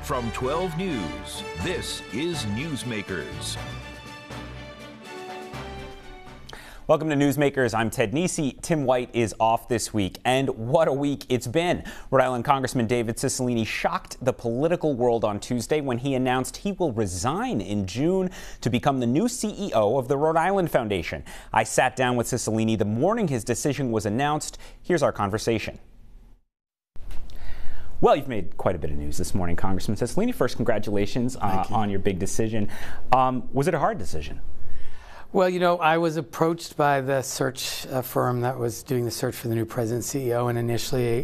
From 12 News, this is Newsmakers. Welcome to Newsmakers. I'm Ted Nesi. Tim White is off this week, and what a week it's been. Rhode Island Congressman David Cicilline shocked the political world on Tuesday when he announced he will resign in June to become the new CEO of the Rhode Island Foundation. I sat down with Cicilline the morning his decision was announced. Here's our conversation. Well, you've made quite a bit of news this morning, Congressman Cicilline. First, congratulations on your big decision. Was it a hard decision? Well, you know, I was approached by the search firm that was doing the search for the new president CEO, and initially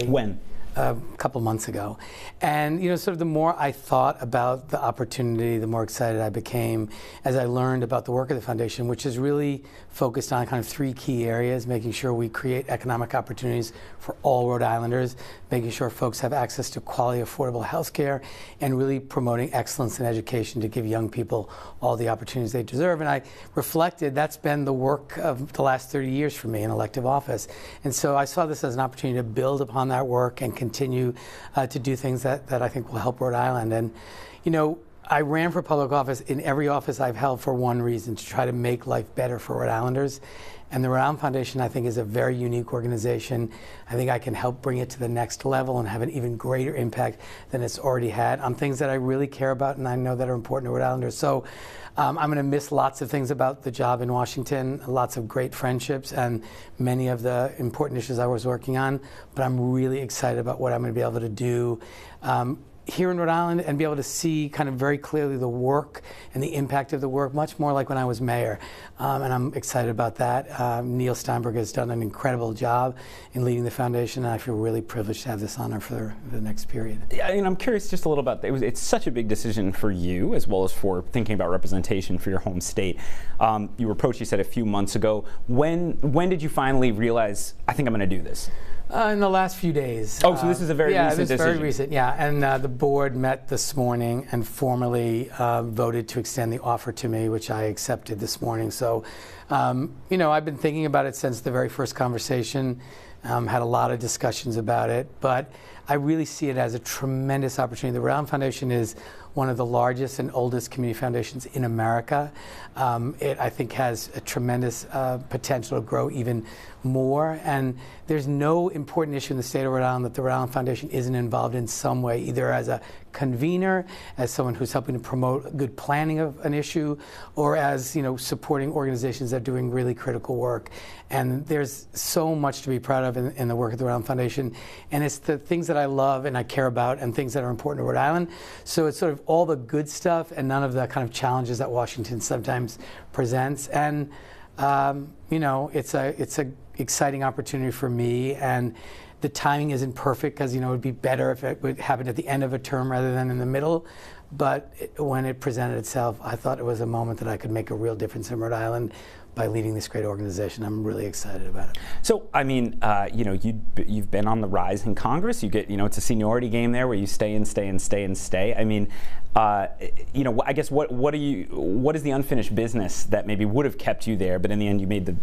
When? A couple months ago. And, you know, sort of the more I thought about the opportunity, the more excited I became as I learned about the work of the foundation, which is really focused on kind of three key areas: making sure we create economic opportunities for all Rhode Islanders, making sure folks have access to quality, affordable health care, and really promoting excellence in education to give young people all the opportunities they deserve. And I reflected that's been the work of the last 30 years for me in elective office. And so I saw this as an opportunity to build upon that work and continue to do things that I think will help Rhode Island. And, you know, I ran for public office in every office I've held for one reason: to try to make life better for Rhode Islanders. And the Rhode Island Foundation, I think, is a very unique organization. I think I can help bring it to the next level and have an even greater impact than it's already had on things that I really care about and I know that are important to Rhode Islanders. So I'm going to miss lots of things about the job in Washington, lots of great friendships and many of the important issues I was working on. But I'm really excited about what I'm going to be able to do here in Rhode Island and be able to see kind of very clearly the work and the impact of the work, much more like when I was mayor. And I'm excited about that. Neil Steinberg has done an incredible job in leading the foundation, and I feel really privileged to have this honor for the next period. Yeah, and I'm curious just a little about it's such a big decision for you as well as for thinking about representation for your home state. You were approached, you said, a few months ago. When did you finally realize, I think I'm going to do this? In the last few days. Oh, so this is a very recent decision. Yeah, very recent, yeah. And the board met this morning and formally voted to extend the offer to me, which I accepted this morning. So, you know, I've been thinking about it since the very first conversation, had a lot of discussions about it, but I really see it as a tremendous opportunity. The Rhode Island Foundation is one of the largest and oldest community foundations in America. It, I think, has a tremendous potential to grow even more. And there's no important issue in the state of Rhode Island that the Rhode Island Foundation isn't involved in some way, either as a convener, as someone who's helping to promote good planning of an issue, or as, you know, supporting organizations that are doing really critical work. And there's so much to be proud of in the work of the Rhode Island Foundation. And it's the things that I love and I care about and things that are important to Rhode Island. So it's sort of all the good stuff and none of the kind of challenges that Washington sometimes presents. And you know, it's a exciting opportunity for me, and the timing isn't perfect because, you know, it would be better if it would happen at the end of a term rather than in the middle. But when it presented itself, I thought it was a moment that I could make a real difference in Rhode Island by leading this great organization. I'm really excited about it. So, I mean, you know, you've been on the rise in Congress. You get, you know, it's a seniority game there where you stay and stay and stay and stay. I mean, you know, I guess what is the unfinished business that maybe would have kept you there, but in the end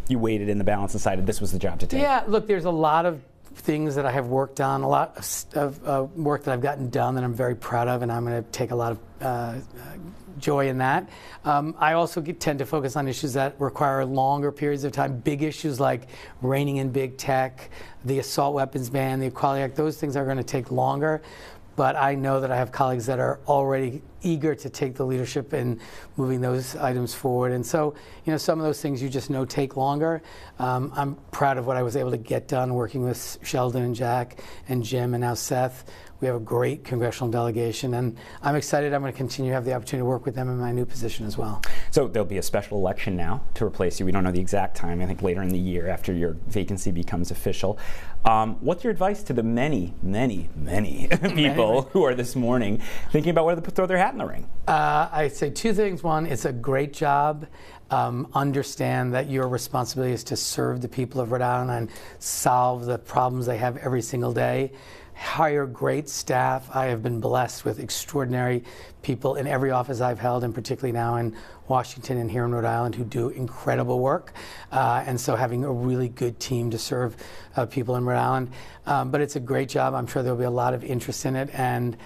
you weighed it in the balance and decided this was the job to take? Yeah, look, there's a lot of things that I have worked on, a lot of work that I've gotten done that I'm very proud of, and I'm going to take a lot of joy in that. I also tend to focus on issues that require longer periods of time, big issues like reining in big tech, the assault weapons ban, the Equality Act. Those things are going to take longer. But I know that I have colleagues that are already eager to take the leadership in moving those items forward. And so, you know, some of those things you just know take longer. I'm proud of what I was able to get done working with Sheldon and Jack and Jim and now Seth. We have a great congressional delegation, and I'm excited. I'm going to continue to have the opportunity to work with them in my new position as well. So there'll be a special election now to replace you. We don't know the exact time. I think later in the year after your vacancy becomes official. What's your advice to the many people who are this morning thinking about whether to throw their hat in the ring? I'd say two things. One, it's a great job. Understand that your responsibility is to serve the people of Rhode Island and solve the problems they have every single day. hire great staff. I have been blessed with extraordinary people in every office I've held, and particularly now in Washington and here in Rhode Island, who do incredible work. And so having a really good team to serve people in Rhode Island. But it's a great job. I'm sure there'll be a lot of interest in it. And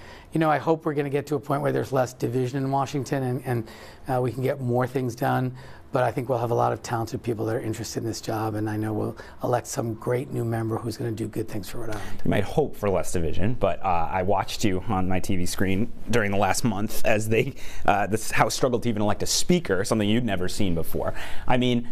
I hope we're going to get to a point where there's less division in Washington and we can get more things done. But I think we'll have a lot of talented people that are interested in this job, and I know we'll elect some great new member who's going to do good things for Rhode Island. You might hope for less division, but I watched you on my TV screen during the last month as this House struggled to even elect a speaker, something you'd never seen before. I mean,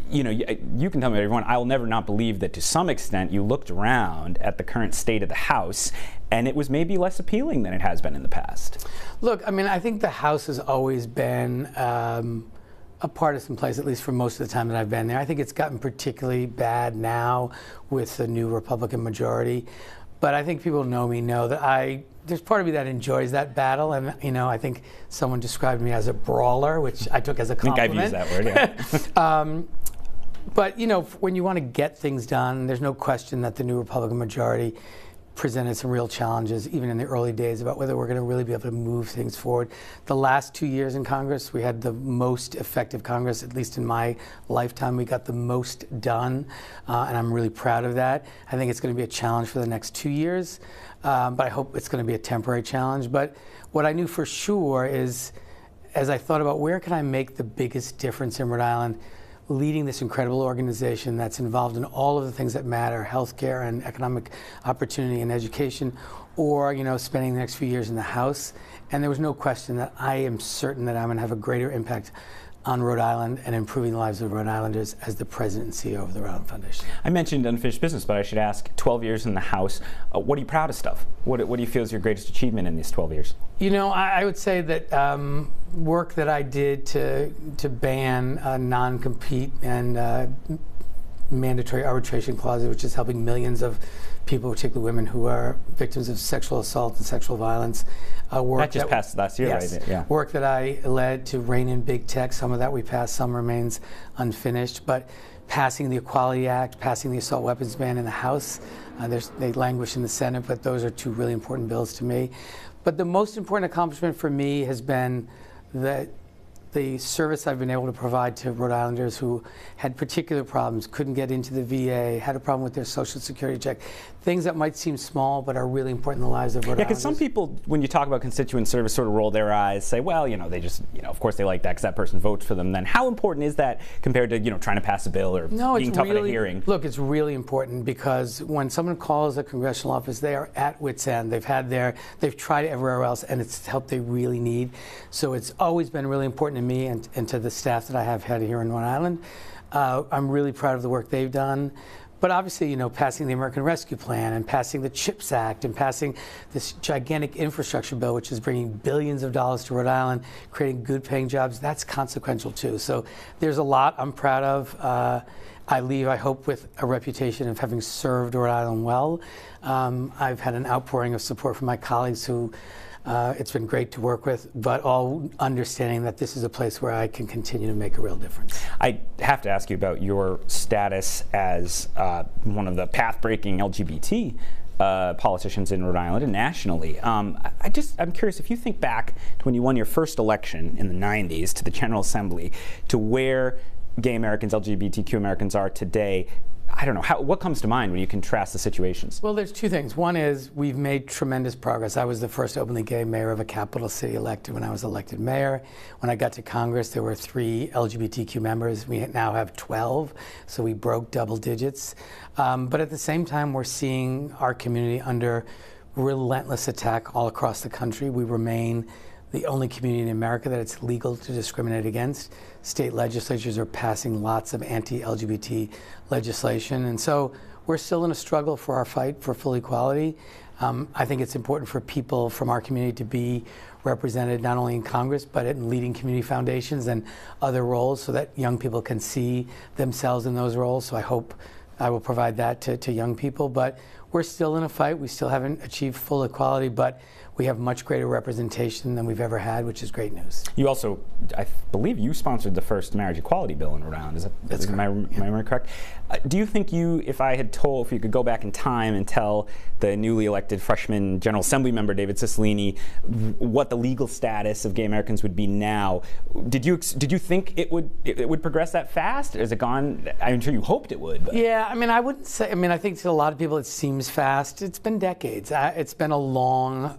you can tell me, everyone, I will never not believe that to some extent you looked around at the current state of the House and it was maybe less appealing than it has been in the past. Look, I mean, I think the House has always been a partisan place, at least for most of the time that I've been there. I think it's gotten particularly bad now with the new Republican majority. But I think people know me know that there's part of me that enjoys that battle. And, I think someone described me as a brawler, which I took as a compliment. I think I've used that word, yeah. But, when you want to get things done, there's no question that the new Republican majority presented some real challenges, even in the early days, about whether we're going to really be able to move things forward. The last 2 years in Congress, we had the most effective Congress, at least in my lifetime. We got the most done, and I'm really proud of that. I think it's going to be a challenge for the next 2 years, but I hope it's going to be a temporary challenge. But what I knew for sure is, as I thought about where can I make the biggest difference in Rhode Island, leading this incredible organization that's involved in all of the things that matter, healthcare and economic opportunity and education, or spending the next few years in the House. And there was no question that I am certain that I'm going to have a greater impact on Rhode Island and improving the lives of Rhode Islanders as the president and CEO of the Rhode Island Foundation. I mentioned unfinished business, but I should ask, 12 years in the House, what are you proudest of? What do you feel is your greatest achievement in these 12 years? I would say that work that I did to ban non-compete and mandatory arbitration clauses, which is helping millions of people, particularly women, who are victims of sexual assault and sexual violence. That just passed last year, yes, right? Yeah. Work that I led to rein in big tech. Some of that we passed, some remains unfinished. But passing the Equality Act, passing the assault weapons ban in the House, they languish in the Senate, but those are two really important bills to me. But the most important accomplishment for me has been the service I've been able to provide to Rhode Islanders who had particular problems, couldn't get into the VA, had a problem with their Social Security check, things that might seem small but are really important in the lives of Rhode Islanders. Yeah, because some people, when you talk about constituent service, sort of roll their eyes, say, well, they just, of course they like that because that person votes for them. Then how important is that compared to, trying to pass a bill or being tough at a hearing? Look, it's really important because when someone calls a congressional office, they are at wit's end. They've tried everywhere else, and it's help they really need. So it's always been really important to me and to the staff that I have had here in Rhode Island. I'm really proud of the work they've done. But obviously, passing the American Rescue Plan and passing the CHIPS Act and passing this gigantic infrastructure bill, which is bringing billions of dollars to Rhode Island, creating good paying jobs, that's consequential too. So there's a lot I'm proud of. I leave, I hope, with a reputation of having served Rhode Island well. I've had an outpouring of support from my colleagues who it's been great to work with, but all understanding that this is a place where I can continue to make a real difference. I have to ask you about your status as one of the path-breaking LGBT politicians in Rhode Island and nationally. I'm curious, if you think back to when you won your first election in the 90s to the General Assembly, to where gay Americans, LGBTQ Americans are today, I don't know, what comes to mind when you contrast the situations? Well, there's two things. One is we've made tremendous progress. I was the first openly gay mayor of a capital city elected when I was elected mayor. When I got to Congress, there were 3 LGBTQ members. We now have 12, so we broke double digits. But at the same time, we're seeing our community under relentless attack all across the country. We remain the only community in America that it's legal to discriminate against. State legislatures are passing lots of anti-LGBT legislation. And so we're still in a struggle for our fight for full equality. I think it's important for people from our community to be represented not only in Congress, but in leading community foundations and other roles so that young people can see themselves in those roles. So I hope I will provide that to young people. But we're still in a fight. We still haven't achieved full equality, but we have much greater representation than we've ever had, which is great news. You also, I believe you sponsored the first marriage equality bill in Rhode Island. That's am I memory correct? Do you think if you could go back in time and tell the newly elected freshman General Assembly member David Cicilline what the legal status of gay Americans would be now, did you think it would progress that fast? Has it gone? I'm sure you hoped it would. But. Yeah, I mean, I wouldn't say. I mean, I think to a lot of people it seems fast. It's been decades. It's been a long,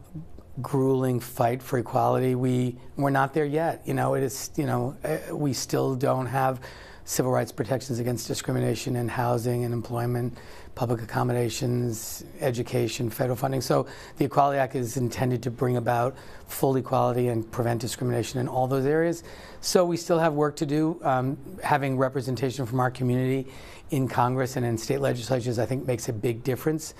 grueling fight for equality. We're not there yet. You know, it is. You know, we still don't have civil rights protections against discrimination in housing and employment, public accommodations, education, federal funding. So the Equality Act is intended to bring about full equality and prevent discrimination in all those areas. So we still have work to do. Having representation from our community in Congress and in state legislatures, I think, makes a big difference.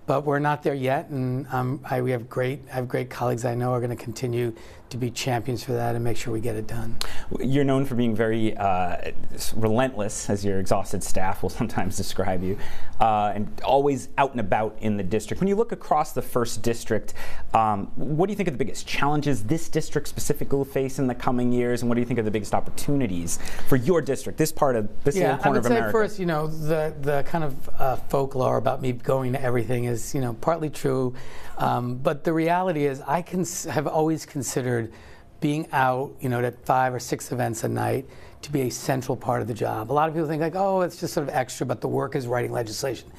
But we're not there yet, and I have great colleagues I know are going to continue to be champions for that and make sure we get it done. You're known for being very relentless, as your exhausted staff will sometimes describe you, and always out and about in the district. When you look across the 1st District, what do you think are the biggest challenges this district specifically will face in the coming years, and what do you think are the biggest opportunities for your district, this part of this little corner of America? I would say first, you know, the kind of folklore about me going to everything is, you know, partly true, but the reality is I have always considered being out, you know, at 5 or 6 events a night to be a central part of the job. A lot of people think like, oh, it's just sort of extra, but the work is writing legislation.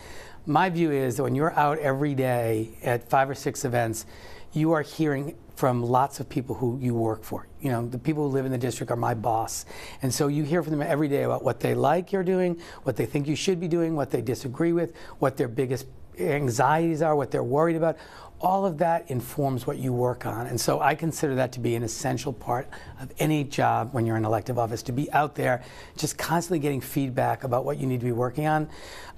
My view is that when you're out every day at 5 or 6 events, you are hearing from lots of people who you work for. You know, the people who live in the district are my boss. And so you hear from them every day about what they like you're doing, what they think you should be doing, what they disagree with, what their biggest anxieties are, what they're worried about. All of that informs what you work on. And so I consider that to be an essential part of any job when you're in elective office, to be out there just constantly getting feedback about what you need to be working on.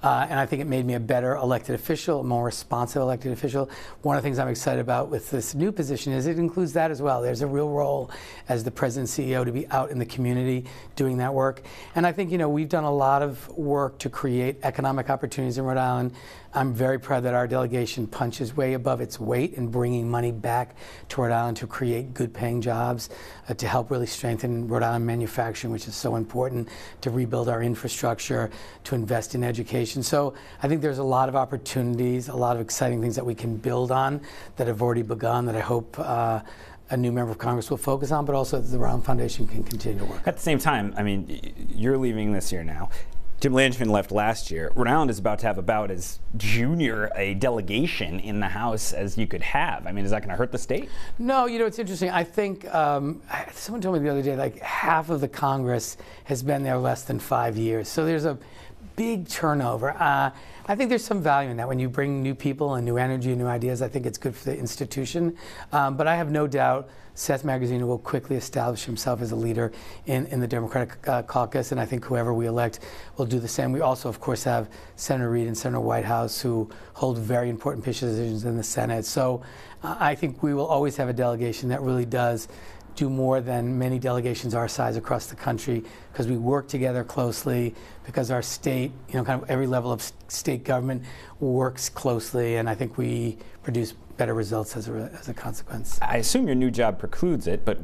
And I think it made me a better elected official, a more responsive elected official. One of the things I'm excited about with this new position is it includes that as well. There's a real role as the president and CEO to be out in the community doing that work. And I think, you know, we've done a lot of work to create economic opportunities in Rhode Island. I'm very proud that our delegation punches way above its weight in bringing money back to Rhode Island to create good-paying jobs, to help really strengthen Rhode Island manufacturing, which is so important, to rebuild our infrastructure, to invest in education. So I think there's a lot of opportunities, a lot of exciting things that we can build on that have already begun that I hope a new member of Congress will focus on, but also that the Rhode Island Foundation can continue to work. At the same time, I mean, you're leaving this year now. Jim Lanchman left last year. Rhode Island is about to have about as junior a delegation in the House as you could have. I mean, is that going to hurt the state? No, you know, it's interesting. I think someone told me the other day, like half of the Congress has been there less than 5 years. So there's a big turnover. I think there's some value in that. When you bring new people and new energy and new ideas, I think it's good for the institution. But I have no doubt Seth Magaziner will quickly establish himself as a leader in the Democratic caucus, and I think whoever we elect will do the same. We also, of course, have Senator Reid and Senator Whitehouse who hold very important positions in the Senate. So I think we will always have a delegation that really does do more than many delegations our size across the country, because we work together closely, because our state, you know, kind of every level of state government works closely, and I think we produce better results as a consequence. I assume your new job precludes it, but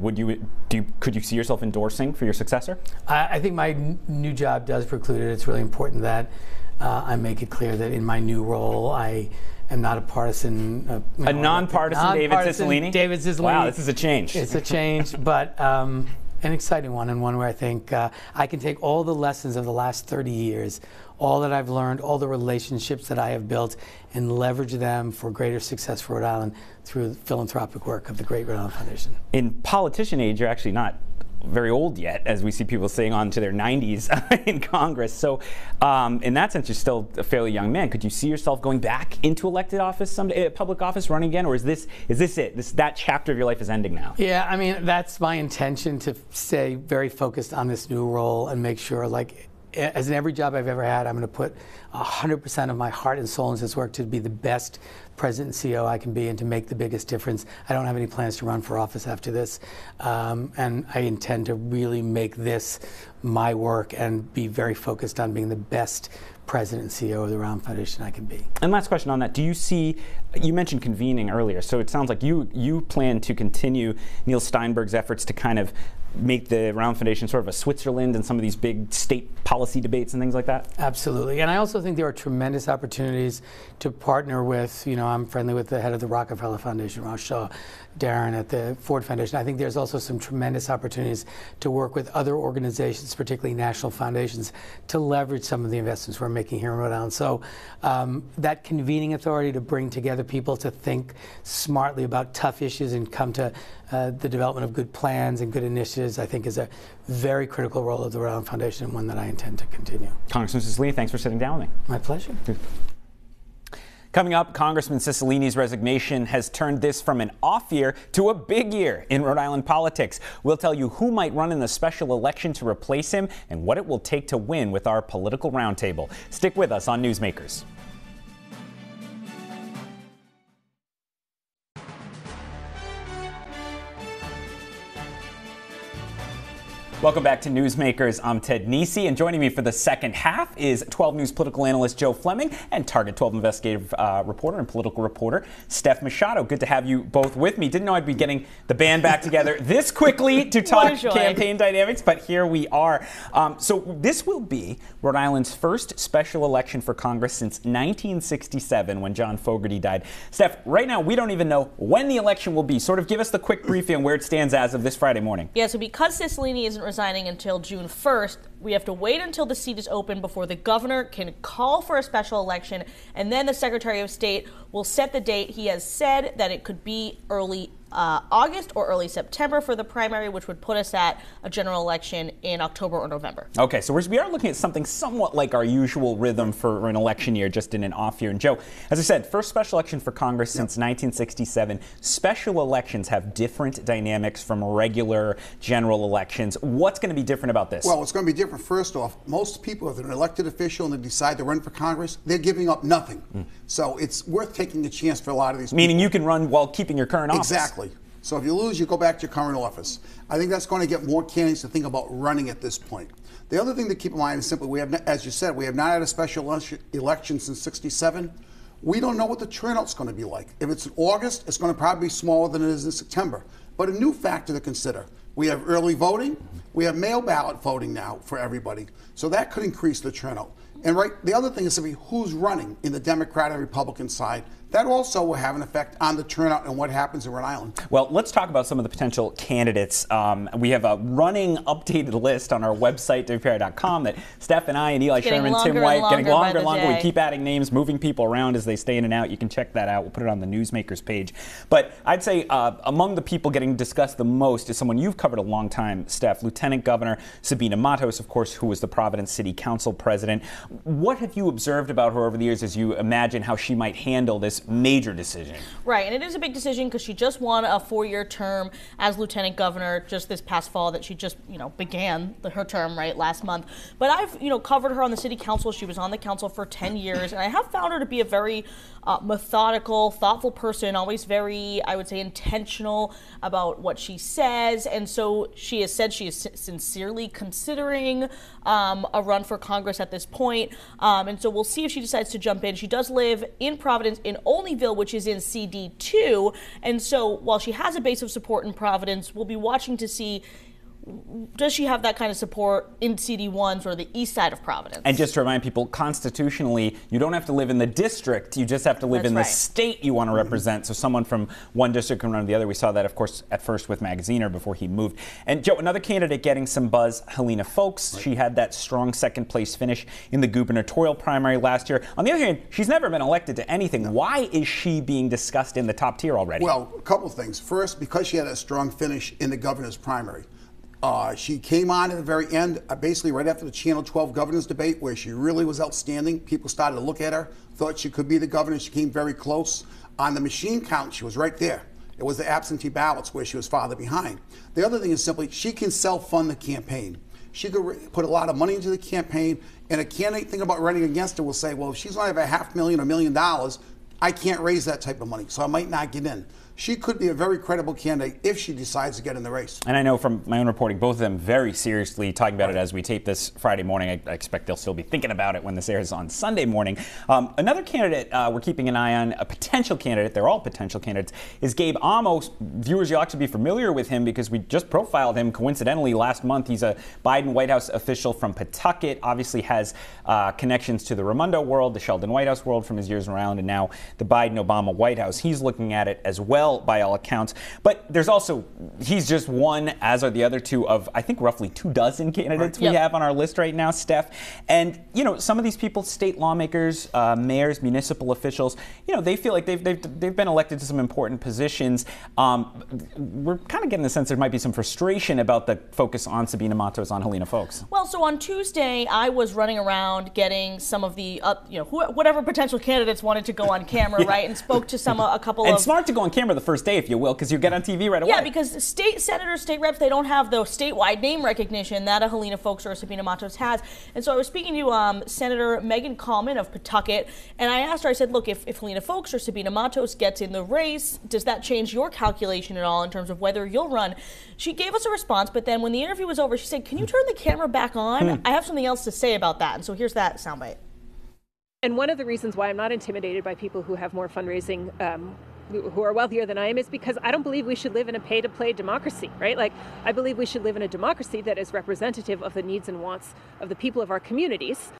could you see yourself endorsing for your successor? I think my new job does preclude it. It's really important that I make it clear that in my new role, I am not a partisan. A nonpartisan David Cicilline? David Cicilline. Wow, this is a change. It's a change, but an exciting one, and one where I think I can take all the lessons of the last 30 years, all that I've learned, all the relationships that I have built, and leverage them for greater success for Rhode Island through the philanthropic work of the great Rhode Island Foundation. In politician age, you're actually not very old yet, as we see people saying on to their 90s in Congress. So in that sense, you're still a fairly young man. Could you see yourself going back into elected office someday, public office, running again? Or is this it? That chapter of your life is ending now? Yeah, I mean, that's my intention, to stay very focused on this new role and make sure, like, as in every job I've ever had, I'm going to put 100% of my heart and soul into this work to be the best president and CEO I can be and to make the biggest difference. I don't have any plans to run for office after this, and I intend to really make this my work and be very focused on being the best president and CEO of the Rhode Island Foundation I can be. And last question on that, do you see, you mentioned convening earlier, so it sounds like you plan to continue Neil Steinberg's efforts to kind of make the Rhode Island Foundation sort of a Switzerland in some of these big state policy debates and things like that? Absolutely. And I also think there are tremendous opportunities to partner with, I'm friendly with the head of the Rockefeller Foundation, Ross Shaw, Darren at the Ford Foundation. I think there's also some tremendous opportunities to work with other organizations, particularly national foundations, to leverage some of the investments we're making here in Rhode Island. So that convening authority to bring together people to think smartly about tough issues and come to the development of good plans and good initiatives, I think is a very critical role of the Rhode Island Foundation and one that I intend to continue. Congressman Cicilline, thanks for sitting down with me. My pleasure. Coming up, Congressman Cicilline's resignation has turned this from an off year to a big year in Rhode Island politics. We'll tell you who might run in the special election to replace him and what it will take to win with our political roundtable. Stick with us on Newsmakers. Welcome back to Newsmakers. I'm Ted Nesi, and joining me for the second half is 12 News political analyst Joe Fleming and Target 12 investigative reporter and political reporter Steph Machado. Good to have you both with me. Didn't know I'd be getting the band back together this quickly to talk campaign dynamics, but here we are. So this will be Rhode Island's first special election for Congress since 1967 when John Fogerty died. Steph, right now we don't even know when the election will be. Sort of give us the quick briefing on where it stands as of this Friday morning. Yeah, so because Cicilline isn't resigning until June 1st, we have to wait until the seat is open before the governor can call for a special election, and then the Secretary of State will set the date. He has said that it could be early August or early September for the primary, which would put us at a general election in October or November. Okay, so we are looking at something somewhat like our usual rhythm for an election year, just in an off year. And Joe, as I said, first special election for Congress since 1967. Special elections have different dynamics from regular general elections. What's going to be different about this? Well, what's going to be different, first off, most people, if they're an elected official and they decide to run for Congress, they're giving up nothing. So it's worth taking a chance for a lot of these people. Meaning you can run while keeping your current office. Exactly. So if you lose, you go back to your current office. I think that's going to get more candidates to think about running at this point. The other thing to keep in mind is simply, we have, as you said, we have not had a special election since '67. We don't know what the turnout's going to be like. If it's in August, it's going to probably be smaller than it is in September. But a new factor to consider, we have early voting, we have mail ballot voting now for everybody. So that could increase the turnout. And the other thing is simply who's running in the Democrat and Republican side. That also will have an effect on the turnout and what happens in Rhode Island. Well, let's talk about some of the potential candidates. We have a running updated list on our website, WPRI.com, that Steph and I and Eli Sherman, Tim White, getting longer and longer. We keep adding names, moving people around as they stay in and out. You can check that out. We'll put it on the Newsmakers page. But I'd say among the people getting discussed the most is someone you've covered a long time, Steph, Lieutenant Governor Sabina Matos, of course, who was the Providence City Council president. What have you observed about her over the years as you imagine how she might handle this major decision? Right, and it is a big decision because she just won a 4-year term as lieutenant governor just this past fall that she just, began her term last month. But I've, covered her on the city council. She was on the council for 10 years, and I have found her to be a very methodical, thoughtful person, always very, I would say, intentional about what she says. And so she has said she is sincerely considering a run for Congress at this point. And so we'll see if she decides to jump in. She does live in Providence, in Olneyville, which is in CD2. And so while she has a base of support in Providence, we'll be watching to see, does she have that kind of support in CD1, sort of the east side of Providence? And just to remind people, constitutionally, you don't have to live in the district. You just have to live in the state you want to represent. So someone from one district can run to the other. We saw that, of course, at first with Magaziner before he moved. And Joe, another candidate getting some buzz, Helena Folks. She had that strong second-place finish in the gubernatorial primary last year. On the other hand, she's never been elected to anything. Why is she being discussed in the top tier already? Well, a couple of things. First, because she had a strong finish in the governor's primary. She came on at the very end, basically right after the Channel 12 governor's debate, where she really was outstanding. People started to look at her, thought she could be the governor. She came very close. On the machine count, she was right there. It was the absentee ballots where she was farther behind. The other thing is simply she can self-fund the campaign. She could put a lot of money into the campaign, and a candidate thinking about running against her will say, well, if she's only have $500,000 or $1 million, I can't raise that type of money, so I might not get in. She could be a very credible candidate if she decides to get in the race. And I know from my own reporting, both of them very seriously talking about it as we tape this Friday morning. I expect they'll still be thinking about it when this airs on Sunday morning. Another candidate we're keeping an eye on, a potential candidate, they're all potential candidates, is Gabe Amos. Viewers, you'll actually be familiar with him because we just profiled him coincidentally last month. He's a Biden White House official from Pawtucket, obviously has connections to the Raimondo world, the Sheldon White House world from his years around, and now the Biden-Obama White House. He's looking at it as well, by all accounts. But there's also, he's just one, as are the other two, of I think roughly 24 candidates we have on our list right now, Steph. And, you know, some of these people, state lawmakers, mayors, municipal officials, you know, they feel like they've been elected to some important positions. We're kind of getting the sense there might be some frustration about the focus on Sabina Matos, on Helena Foulkes. Well, so on Tuesday, I was running around getting some of the, whatever potential candidates wanted to go on camera, right, and spoke to a couple of... And smart to go on camera the first day, if you will, because you get on TV right away. Yeah, because state senators, state reps, they don't have the statewide name recognition that a Helena Foulkes or a Sabina Matos has. And so I was speaking to Senator Megan Coleman of Pawtucket, and I asked her, I said, look, if Helena Foulkes or Sabina Matos gets in the race, does that change your calculation at all in terms of whether you'll run? She gave us a response, but then when the interview was over, she said, can you turn the camera back on? I have something else to say about that. And so here's that soundbite. And one of the reasons why I'm not intimidated by people who have more fundraising, who are wealthier than I am, is because I don't believe we should live in a pay-to-play democracy, right? Like, I believe we should live in a democracy that is representative of the needs and wants of the people of our communities.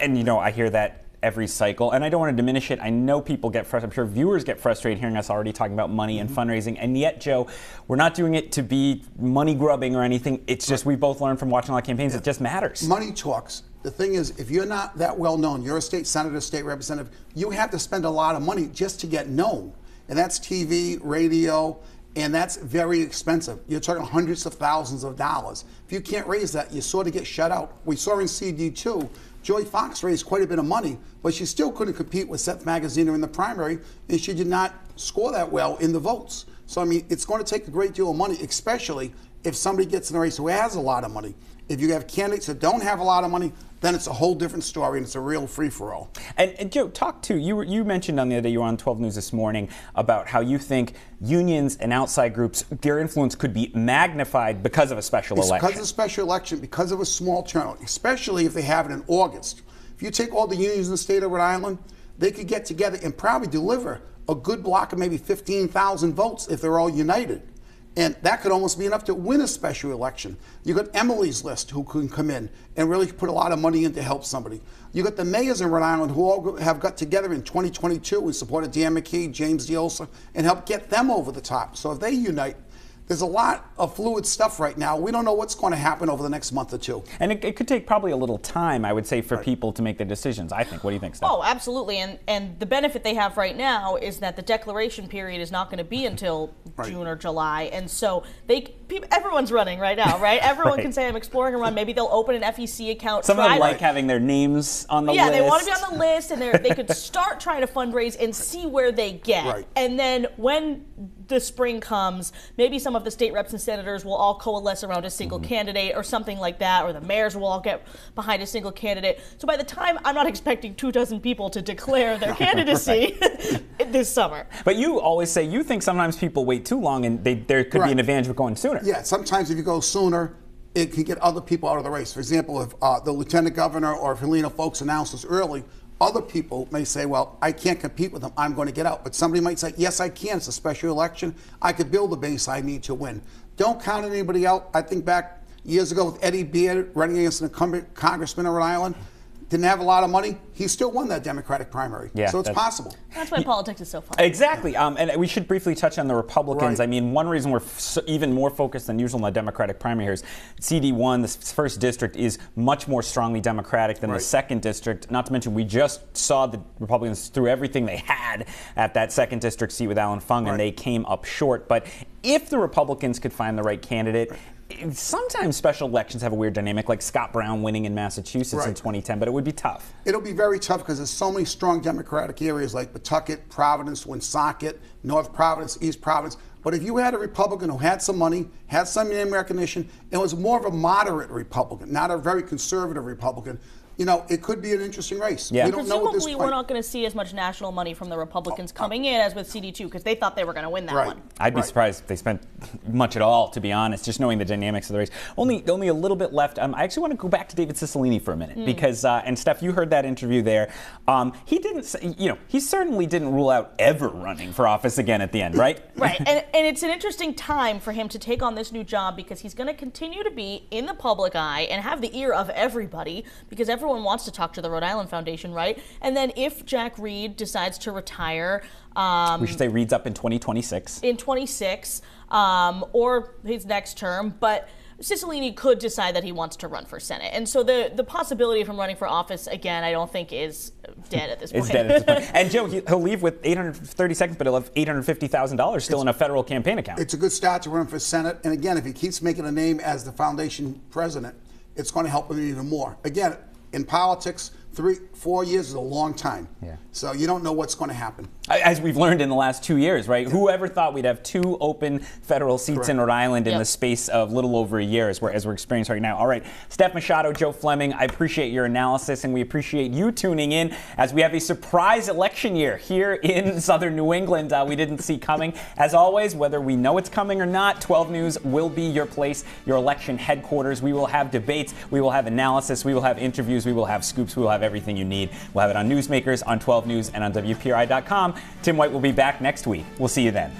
And, you know, I hear that every cycle, and I don't want to diminish it. I know people get frustrated. I'm sure viewers get frustrated hearing us already talking about money and fundraising, and yet, Joe, we're not doing it to be money grubbing or anything. It's just, we both learned from watching a lot of campaigns, it just matters. Money talks. The thing is, if you're not that well known, you're a state senator, state representative, you have to spend a lot of money just to get known. And that's TV, radio, and that's very expensive. You're talking hundreds of thousands of dollars. If you can't raise that, you sort of get shut out. We saw in CD2, Joy Fox raised quite a bit of money, but she still couldn't compete with Seth Magaziner in the primary, and she did not score that well in the votes. So, I mean, it's going to take a great deal of money, especially if somebody gets in the race who has a lot of money. If you have candidates that don't have a lot of money, then it's a whole different story, and it's a real free-for-all. And Joe, you mentioned on the other day, you were on 12 News this morning, about how you think unions and outside groups, their influence could be magnified because of a special election. Because of a special election, because of a small turnout, especially if they have it in August. If you take all the unions in the state of Rhode Island, they could get together and probably deliver a good block of maybe 15,000 votes if they're all united. And that could almost be enough to win a special election. You got Emily's List, who can come in and really put a lot of money in to help somebody. You got the mayors in Rhode Island who all have got together in 2022 and supported Dan McKee, James Diosa, and helped get them over the top. So if they unite, there's a lot of fluid stuff right now. We don't know what's going to happen over the next month or two. And it could take probably a little time, I would say, for people to make their decisions, I think. What do you think, Steph? Oh, absolutely. And the benefit they have right now is that the declaration period is not going to be until June or July. And so everyone's running right now, right? Everyone can say, I'm exploring a run. Maybe they'll open an FEC account. Some of them like having their names on the list. Yeah, they want to be on the list, and they could start trying to fundraise and see where they get. Right. And then when the spring comes, maybe some of the state reps and senators will all coalesce around a single candidate or something like that, or the mayors will all get behind a single candidate. So by the time, I'm not expecting 24 people to declare their candidacy this summer. But you always say you think sometimes people wait too long, and there could be an advantage with going sooner. Yeah, sometimes if you go sooner, it can get other people out of the race. For example, if the lieutenant governor or if Helena Foulkes announces early, other people may say, well, I can't compete with them, I'm going to get out. But somebody might say, yes, I can, it's a special election, I could build the base I need to win. Don't count anybody out. I think back years ago with Eddie Beard running against an incumbent congressman in Rhode Island, didn't have a lot of money, he still won that Democratic primary. Yeah, so it's possible. That's why politics is so fun. Exactly. And we should briefly touch on the Republicans. Right. I mean, one reason we're even more focused than usual on the Democratic primary here is CD1, the first district, is much more strongly Democratic than the second district. Not to mention, we just saw the Republicans threw everything they had at that second district seat with Alan Fung, and they came up short. But if the Republicans could find the right candidate, sometimes special elections have a weird dynamic, like Scott Brown winning in Massachusetts in 2010, but it would be tough. It'll be very tough because there's so many strong Democratic areas like Pawtucket, Providence, Woonsocket, North Providence, East Providence. But if you had a Republican who had some money, had some name recognition, and was more of a moderate Republican, not a very conservative Republican, it could be an interesting race. Yeah. We don't know at this Presumably, point. we're not going to see as much national money from the Republicans coming in as with CD2 because they thought they were going to win that one. I'd be surprised if they spent much at all, to be honest, just knowing the dynamics of the race. Only a little bit left. I actually want to go back to David Cicilline for a minute because, and Steph, you heard that interview there. He didn't say, he certainly didn't rule out ever running for office again at the end, right? Right, and it's an interesting time for him to take on this new job because he's going to continue to be in the public eye and have the ear of everybody because everyone wants to talk to the Rhode Island Foundation, right? And then if Jack Reed decides to retire, we should say Reed's up in 2026. In 26, or his next term, but Cicilline could decide that he wants to run for Senate. And so the possibility of him running for office again, I don't think is dead at this point. It's dead at this point. And Joe, he'll leave with 830 seconds, but he'll have $850,000 still in a federal campaign account. It's a good start to run for Senate. And again, if he keeps making a name as the foundation president, it's going to help him even more. Again, in politics, 3-4 years is a long time. Yeah. So you don't know what's going to happen. As we've learned in the last 2 years, right? Yeah. Whoever thought we'd have 2 open federal seats in Rhode Island in the space of little over a year as we're experiencing right now. All right, Steph Machado, Joe Fleming, I appreciate your analysis and we appreciate you tuning in as we have a surprise election year here in southern New England we didn't see coming. As always, whether we know it's coming or not, 12 News will be your place, your election headquarters. We will have debates, we will have analysis, we will have interviews, we will have scoops, we will have everything you need. We'll have it on Newsmakers, on 12 News, and on WPRI.com. Tim White will be back next week. We'll see you then.